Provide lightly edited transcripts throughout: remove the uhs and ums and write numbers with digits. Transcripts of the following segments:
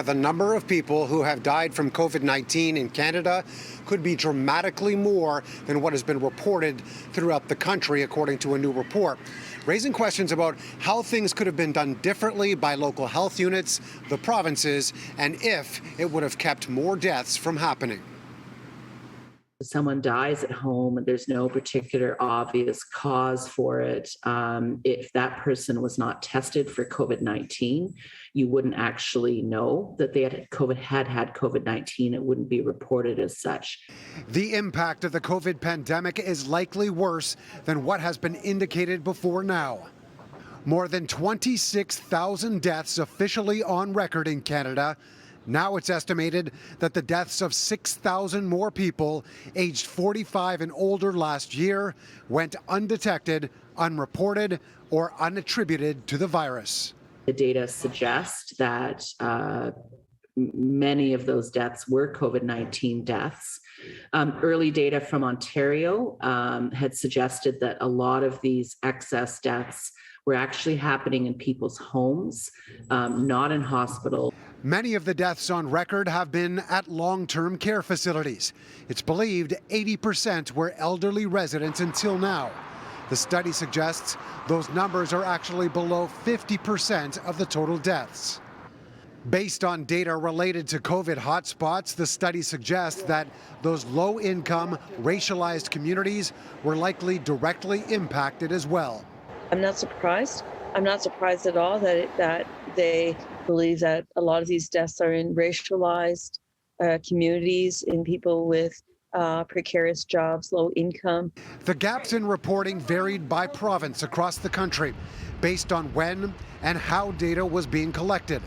The number of people who have died from COVID-19 in Canada could be dramatically more than what has been reported throughout the country, according to a new report, raising questions about how things could have been done differently by local health units, the provinces, and if it would have kept more deaths from happening. Someone dies at home and there's no particular obvious cause for it. If that person was not tested for COVID-19, you wouldn't actually know that they had COVID-19. It wouldn't be reported as such. The impact of the COVID pandemic is likely worse than what has been indicated before now. More than 26,000 deaths officially on record in Canada. Now it's estimated that the deaths of 6,000 more people aged 45 and older last year went undetected, unreported, or unattributed to the virus. The data suggest that many of those deaths were COVID-19 deaths. Early data from Ontario had suggested that a lot of these excess deaths were actually happening in people's homes, not in hospitals. Many of the deaths on record have been at long-term care facilities. It's believed 80% were elderly residents until now. The study suggests those numbers are actually below 50% of the total deaths. Based on data related to COVID hotspots, the study suggests that those low-income, racialized communities were likely directly impacted as well. I'm not surprised. I'm not surprised at all that they believe that a lot of these deaths are in racialized communities, in people with precarious jobs, low income. The gaps in reporting varied by province across the country based on when and how data was being collected.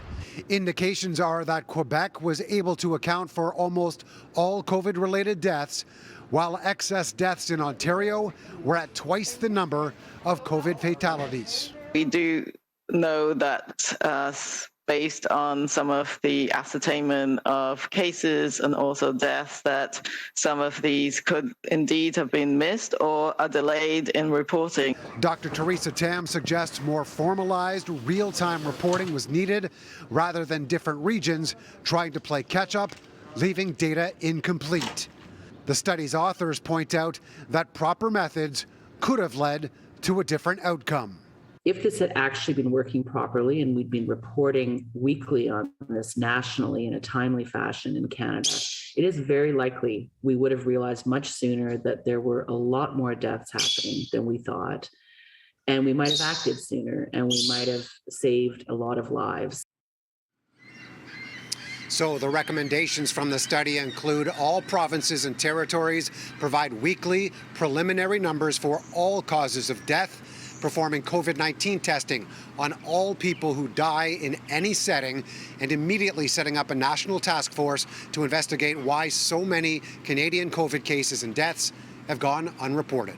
Indications are that Quebec was able to account for almost all COVID-related deaths, while excess deaths in Ontario were at twice the number of COVID fatalities. We do know that based on some of the ascertainment of cases and also deaths, that some of these could indeed have been missed or are delayed in reporting. Dr. Theresa Tam suggests more formalized, real-time reporting was needed rather than different regions trying to play catch-up, leaving data incomplete. The study's authors point out that proper methods could have led to a different outcome. If this had actually been working properly and we'd been reporting weekly on this nationally in a timely fashion in Canada, it is very likely we would have realized much sooner that there were a lot more deaths happening than we thought. And we might have acted sooner and we might have saved a lot of lives. So the recommendations from the study include all provinces and territories provide weekly preliminary numbers for all causes of death, performing COVID-19 testing on all people who die in any setting, and immediately setting up a national task force to investigate why so many Canadian COVID cases and deaths have gone unreported.